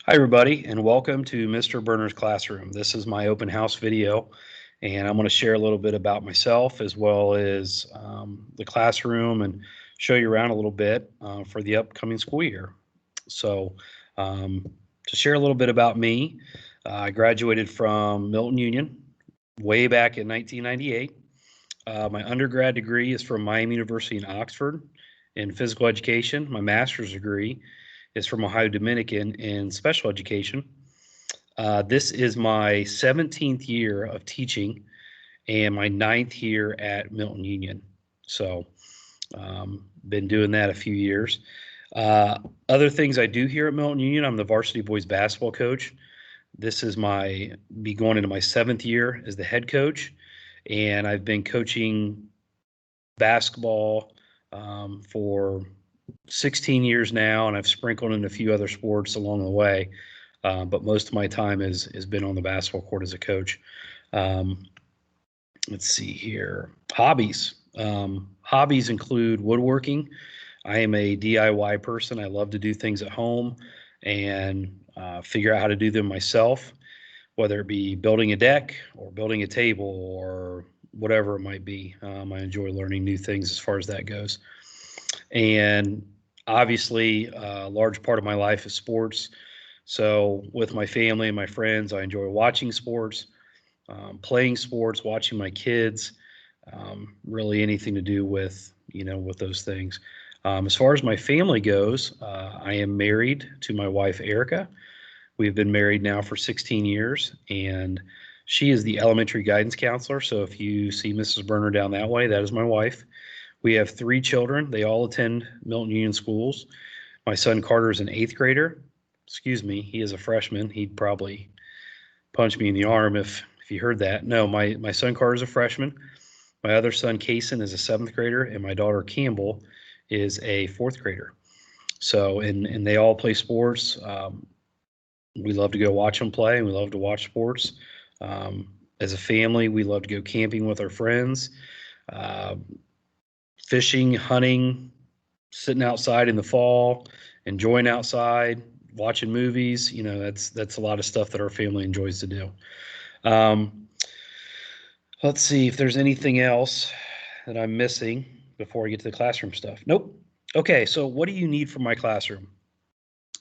Hi, everybody, and welcome to Mr. Berner's Classroom. This is my open house video, and I'm going to share a little bit about myself as well as the classroom and show you around a little bit for the upcoming school year. So, to share a little bit about me, I graduated from Milton-Union way back in 1998. My undergrad degree is from Miami University in Oxford in physical education. My master's degree is from Ohio Dominican in special education. This is my 17th year of teaching and my 9th year at Milton-Union. So, been doing that a few years. Other things I do here at Milton-Union, I'm the varsity boys basketball coach. This is be going into my 7th year as the head coach, and I've been coaching basketball for 16 years now, and I've sprinkled in a few other sports along the way. But most of my time has been on the basketball court as a coach. Let's see here. Hobbies. Hobbies include woodworking. I am a DIY person. I love to do things at home and figure out how to do them myself, whether it be building a deck or building a table or whatever it might be. I enjoy learning new things as far as that goes. And obviously, a large part of my life is sports. So with my family and my friends, I enjoy watching sports, playing sports, watching my kids, really anything to do with, with those things. As far as my family goes, I am married to my wife, Erica. We've been married now for 16 years, and she is the elementary guidance counselor. So if you see Mrs. Berner down that way, that is my wife. We have 3 children. They all attend Milton-Union schools. My son Carter is an 8th grader. Excuse me, he is a freshman. He'd probably punch me in the arm if he heard that. No, my son Carter is a freshman. My other son Kason is a 7th grader, and my daughter Campbell is a 4th grader. So, and they all play sports. We love to go watch them play, and we love to watch sports. As a family, we love to go camping with our friends. Fishing, hunting, sitting outside in the fall, enjoying outside, watching movies. That's a lot of stuff that our family enjoys to do. Let's see if there's anything else that I'm missing before I get to the classroom stuff. Nope. Okay, so what do you need from my classroom?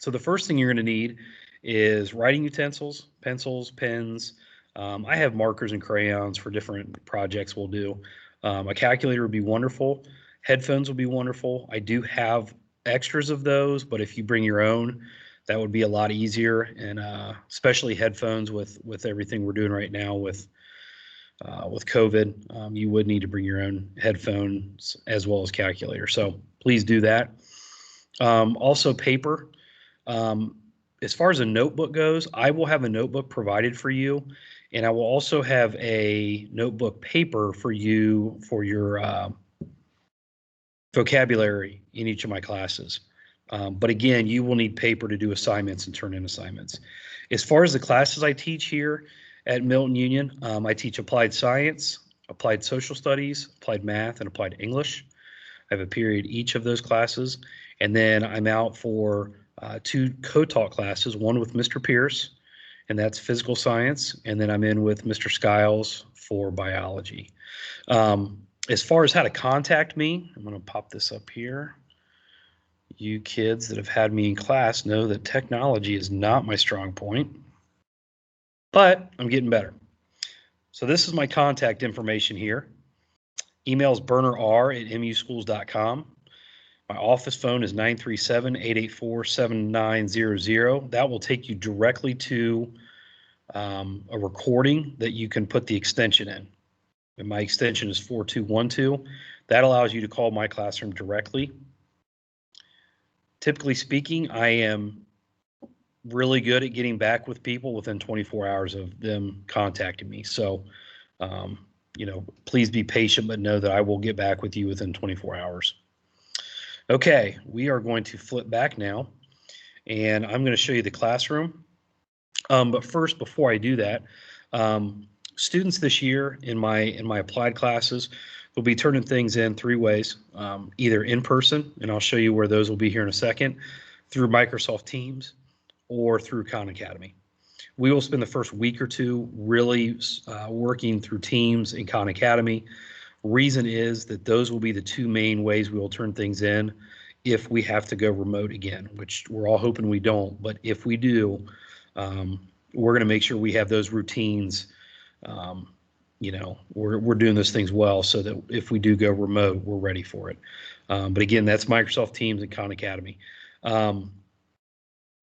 So the first thing you're going to need is writing utensils, pencils, pens. I have markers and crayons for different projects we'll do. A calculator would be wonderful. Headphones would be wonderful. I do have extras of those, but if you bring your own, that would be a lot easier. And especially headphones with everything we're doing right now with COVID, you would need to bring your own headphones as well as calculator. So please do that. Also paper. As far as a notebook goes, I will have a notebook provided for you, and I will also have a notebook paper for you for your vocabulary in each of my classes. But again, you will need paper to do assignments and turn in assignments. As far as the classes I teach here at Milton-Union, I teach applied science, applied social studies, applied math, and applied English. I have a period each of those classes, and then I'm out for 2 co-taught classes, one with Mr. Pierce, and that's physical science, and then I'm in with Mr. Skiles for biology. As far as how to contact me, I'm going to pop this up here. You kids that have had me in class know that technology is not my strong point, but I'm getting better. So this is my contact information here. Email is berner@muschools.com. My office phone is 937-884-7900. That will take you directly to a recording that you can put the extension in. And my extension is 4212. That allows you to call my classroom directly. Typically speaking, I am really good at getting back with people within 24 hours of them contacting me. So, please be patient, but know that I will get back with you within 24 hours. Okay, we are going to flip back now, and I'm going to show you the classroom. But first, before I do that, students this year in my applied classes will be turning things in 3 ways, either in person, and I'll show you where those will be here in a second, through Microsoft Teams, or through Khan Academy. We will spend the first week or two really working through teams in Khan Academy. Reason is that those will be the two main ways we will turn things in if we have to go remote again, which we're all hoping we don't. But if we do, we're going to make sure we have those routines. We're doing those things well so that if we do go remote, we're ready for it. But again, that's Microsoft Teams and Khan Academy.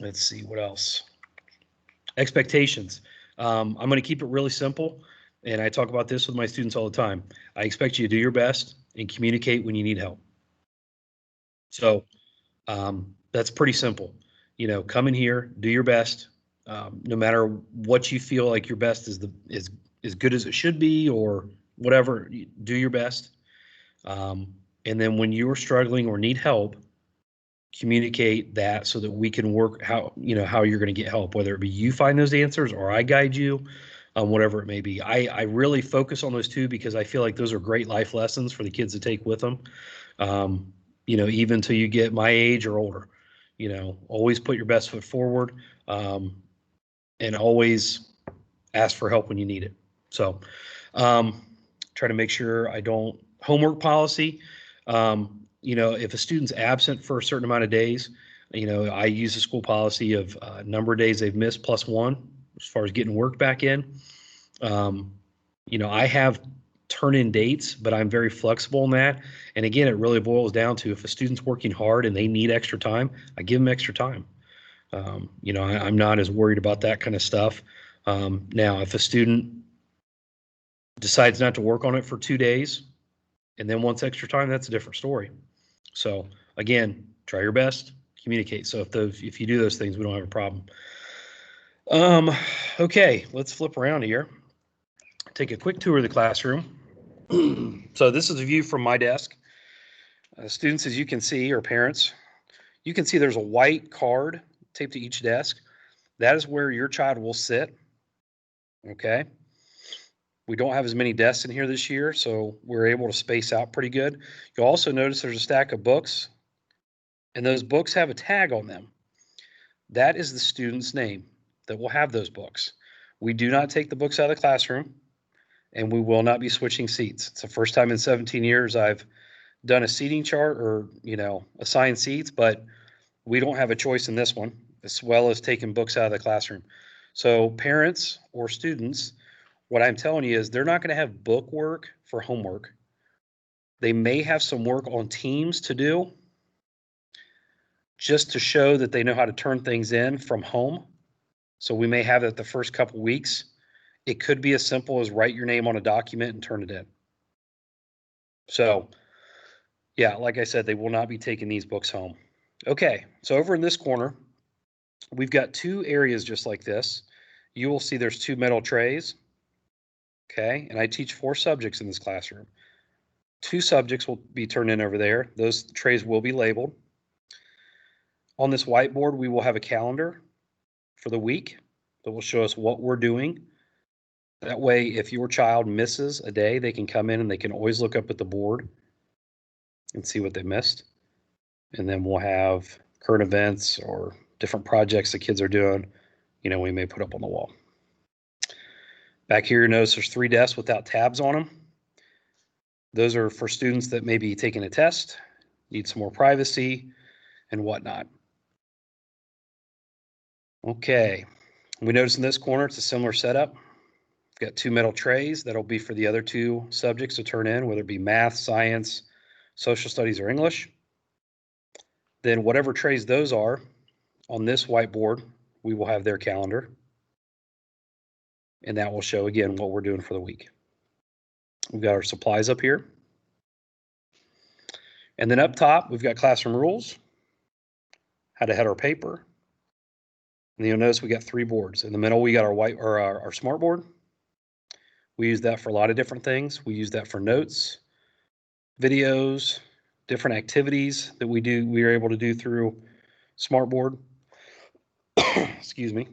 Let's see what else. Expectations. I'm going to keep it really simple, and I talk about this with my students all the time. I expect you to do your best and communicate when you need help. So that's pretty simple. Come in here, do your best. No matter what you feel like your best is as good as it should be or whatever, do your best. And then when you're struggling or need help, communicate that so that we can work how you're going to get help, whether it be you find those answers or I guide you, whatever it may be. I really focus on those two because I feel like those are great life lessons for the kids to take with them. Even till you get my age or older, always put your best foot forward, and always ask for help when you need it. So, try to make sure I don't homework policy. If a student's absent for a certain amount of days, I use the school policy of number of days they've missed plus one as far as getting work back in. I have turn-in dates, but I'm very flexible in that. And again, it really boils down to if a student's working hard and they need extra time, I give them extra time. I'm not as worried about that kind of stuff. Now, if a student decides not to work on it for 2 days and then wants extra time, that's a different story. So again, try your best, communicate. So if you do those things, we don't have a problem. Okay, let's flip around here. Take a quick tour of the classroom. So this is a view from my desk. Students, as you can see, or parents, you can see there's a white card taped to each desk. That is where your child will sit. Okay. We don't have as many desks in here this year, so we're able to space out pretty good. You'll also notice there's a stack of books, and those books have a tag on them. That is the student's name that will have those books. We do not take the books out of the classroom, and we will not be switching seats. It's the first time in 17 years I've done a seating chart or, assigned seats, but we don't have a choice in this one, as well as taking books out of the classroom. So parents or students, what I'm telling you is they're not going to have book work for homework. They may have some work on Teams to do just to show that they know how to turn things in from home. So we may have that the first couple weeks. It could be as simple as write your name on a document and turn it in. So yeah, like I said, they will not be taking these books home. Okay, so over in this corner, we've got two areas just like this. You will see there's two metal trays. Okay, and I teach 4 subjects in this classroom. 2 subjects will be turned in over there. Those trays will be labeled. On this whiteboard, we will have a calendar for the week that will show us what we're doing. That way, if your child misses a day, they can come in and they can always look up at the board and see what they missed. And then we'll have current events or different projects the kids are doing, we may put up on the wall. Back here, you notice there's 3 desks without tabs on them. Those are for students that may be taking a test, need some more privacy, and whatnot. Okay, we notice in this corner, it's a similar setup. We've got 2 metal trays that'll be for the other 2 subjects to turn in, whether it be math, science, social studies, or English. Then whatever trays those are, on this whiteboard, we will have their calendar. And that will show, again, what we're doing for the week. We've got our supplies up here. And then up top, we've got classroom rules, how to head our paper. And you'll notice we got 3 boards. In the middle, we got our smart board. We use that for a lot of different things. We use that for notes, videos, different activities that we are able to do through Smartboard. Excuse me.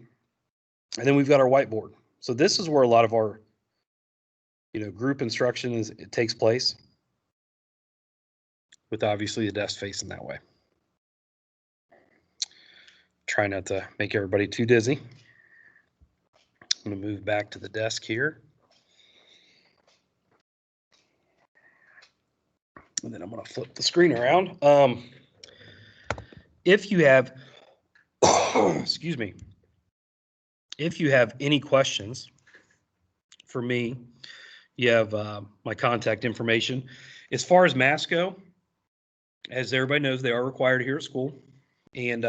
And then we've got our whiteboard. So this is where a lot of our group instruction it takes place, with obviously the desk facing that way. Try not to make everybody too dizzy. I'm going to move back to the desk here. And then I'm going to flip the screen around. If you have, excuse me, if you have any questions for me, you have my contact information. As far as masks go, as everybody knows, they are required here at school. And,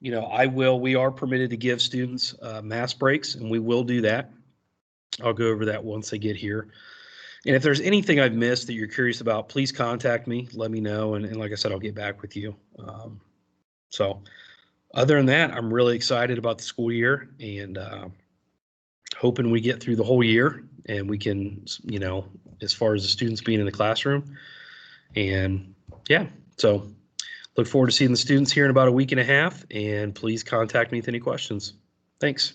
we are permitted to give students mask breaks, and we will do that. I'll go over that once they get here. And if there's anything I've missed that you're curious about, please contact me. Let me know. And like I said, I'll get back with you. So other than that, I'm really excited about the school year and hoping we get through the whole year and we can, as far as the students being in the classroom. And yeah, so look forward to seeing the students here in about a week and a half. And please contact me with any questions. Thanks.